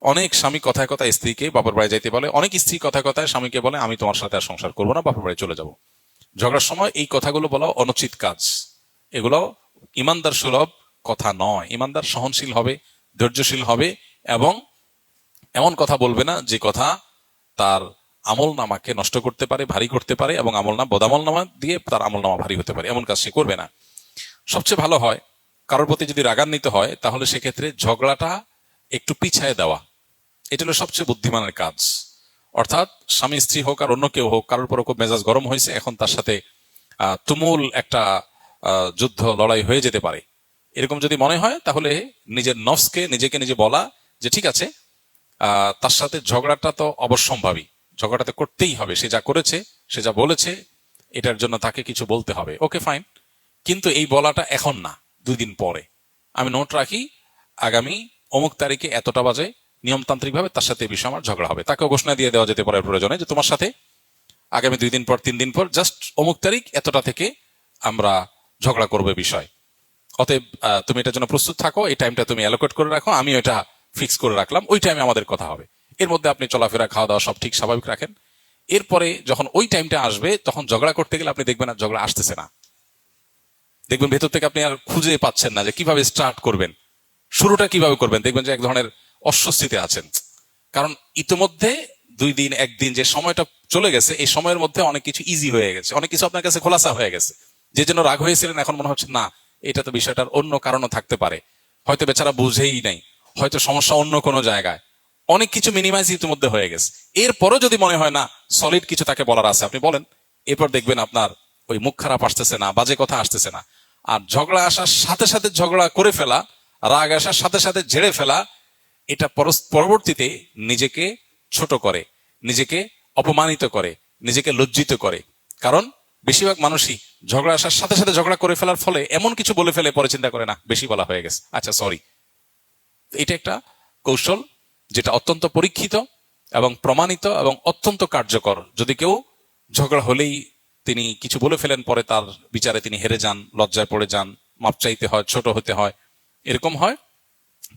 অনেক স্বামী কথায় কথায় স্ত্রীকে বাপের বাড়ি যাইতে বলে, অনেক স্ত্রী কথায় কথায় স্বামীকে বলে আমি তোমার সাথে আর সংসার করবো না, বাপের বাড়ি চলে যাব। ঝগড়ার সময় এই কথাগুলো বলা অনুচিত কাজ। এগুলো ইমানদার সুলভ কথা নয়। ইমানদার সহনশীল হবে, ধৈর্যশীল হবে এবং এমন কথা বলবে না যে কথা তার আমল নামাকে নষ্ট করতে পারে, ভারী করতে পারে, এবং বদামল নামা দিয়ে তার আমল নামা ভারী হতে পারে, এমন কাজ সে করবে না। সবচেয়ে ভালো হয় কারোর প্রতি যদি রাগান্বিত হয় তাহলে সেক্ষেত্রে ঝগড়াটা একটু পিছায় দেওয়া, এটা হলো সবচেয়ে বুদ্ধিমানের কাজ। অর্থাৎ স্বামী স্ত্রী হোক আর অন্য কেউ হোক, কারোর পর খুব মেজাজ গরম হয়েছে, এখন তার সাথে তুমুল একটা যুদ্ধ লড়াই হয়ে যেতে পারে। এরকম যদি মনে হয় তাহলে নিজের নফসকে নিজেকে নিজে বলা যে ঠিক আছে, তার সাথে ঝগড়াটা তো অবশ্যম্ভাবী, ঝগড়াটা করতেই হবে, সে যা করেছে, সে যা বলেছে, এটার জন্য তাকে কিছু বলতে হবে, ওকে ফাইন। কিন্তু এই বলাটা এখন না, 2 দিন পরে। আমি নোট রাখি আগামী অমুক তারিখে এতটা বাজে নিয়মতান্ত্রিক ভাবে তার সাথে এই বিষয়ে আমার ঝগড়া হবে। তাকে ঘোষণা দিয়ে দেওয়া যেতে পারে প্রয়োজনে যে তোমার সাথে আগামী 2 দিন পর 3 দিন পর জাস্ট অমুক তারিখ এতটা থেকে আমরা ঝগড়া করবে বিষয়। অতএব তুমি এটার জন্য প্রস্তুত থাকো, এই টাইমটা তুমি অ্যালোকেট করে রাখো, আমি ওইটা ফিক্স করে রাখলাম, ওই টাইমে আমাদের কথা হবে। এর মধ্যে আপনি চলাফেরা খাওয়া দাওয়া সব ঠিক স্বাভাবিক রাখেন। এরপরে যখন ওই টাইমটা আসবে তখন ঝগড়া করতে গেলে আপনি দেখবেন আর ঝগড়া আসতেছে না, দেখবেন ভেতর থেকে আপনি আর খুঁজে পাচ্ছেন না যে কিভাবে স্টার্ট করবেন, শুরুটা কিভাবে করবেন। দেখবেন যে এক ধরনের অস্বস্তিতে আছেন, কারণ ইতিমধ্যে 2 দিন 1 দিন যে সময়টা চলে গেছে, এই সময়ের মধ্যে অনেক কিছু ইজি হয়ে গেছে, অনেক কিছু আপনার কাছে খোলাসা হয়ে গেছে। যে জন্য রাগ হয়েছিলেন এখন মনে হচ্ছে না, এটা তো বিষয়টার অন্য কারণও থাকতে পারে, হয়তো বেচারা বুঝেই নাই, হয়তো সমস্যা অন্য কোনো জায়গায়, অনেক কিছু মিনিমাইজ ইতিমধ্যে হয়ে গেছে। এরপরও যদি মনে হয় না সলিড কিছু তাকে বলার আছে, আপনি বলেন। এরপর দেখবেন আপনার ওই মুখ খারাপ আসতেছে না, বাজে কথা আসতেছে না। আর ঝগড়া আসার সাথে সাথে ঝগড়া করে ফেলা, রাগ আসার সাথে সাথে ঝেড়ে ফেলা, এটা পরবর্তীতে নিজেকে ছোট করে, নিজেকে অপমানিত করে, নিজেকে লজ্জিত করে। কারণ বেশিরভাগ মানুষই ঝগড়া আসার সাথে সাথে ঝগড়া করে ফেলার ফলে এমন কিছু বলে ফেলে, পরে চিন্তা করে না বেশি বলা হয়ে গেছে, আচ্ছা সরি। এটা একটা কৌশল যেটা অত্যন্ত পরীক্ষিত এবং প্রমাণিত এবং অত্যন্ত কার্যকর। যদি কেউ ঝগড়া হলেই তিনি কিছু বলে ফেলেন, পরে তার বিচারে তিনি হেরে যান, লজ্জায় পড়ে যান, মাপ চাইতে হয়, ছোট হতে হয়, এরকম হয়,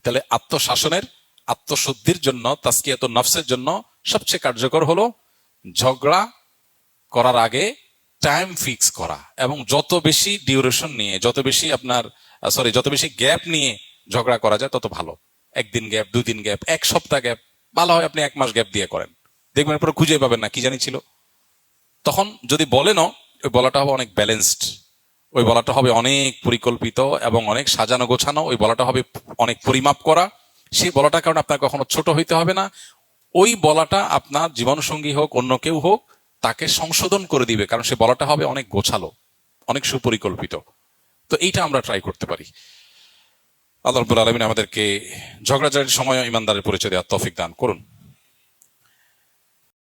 তাহলে আত্মশাসনের, আত্মশুদ্ধির জন্য, তাসকিয়াতুন নফসের জন্য সবচেয়ে কার্যকর হলো ঝগড়া করার আগে টাইম ফিক্স করা। এবং যত বেশি ডিউরেশন নিয়ে, যত বেশি গ্যাপ নিয়ে ঝগড়া করা যায় তত ভালো। 1 দিন গ্যাপ, 2 দিন গ্যাপ, 1 সপ্তাহ গ্যাপ, ভালো হয় আপনি 1 মাস গ্যাপ দিয়ে করেন, দেখবেন পরে খুঁজে পাবেন না কি জানি ছিল। তখন যদি বলেনও, ওই বলাটা হবে অনেক ব্যালেন্সড, ওই বলাটা হবে অনেক পরিকল্পিত এবং অনেক সাজানো গোছানো, ওই বলাটা হবে অনেক পরিমাপ করা। সেই বলাটার কারণে আপনার কখনো ছোট হইতে হবে না। ওই বলাটা আপনার জীবনসঙ্গী হোক, অন্য কেউ হোক, তাকে সংশোধন করে দিবে, কারণ সে বলাটা হবে অনেক গোছালো, অনেক সুপরিকল্পিত। তো এইটা আমরা ট্রাই করতে পারি। আল্লাহ রাব্বুল আলামিন আমাদেরকে ঝগড়াঝাটির সময় ইমানদারের পরিচয় দেওয়ার তৌফিক দান করুন।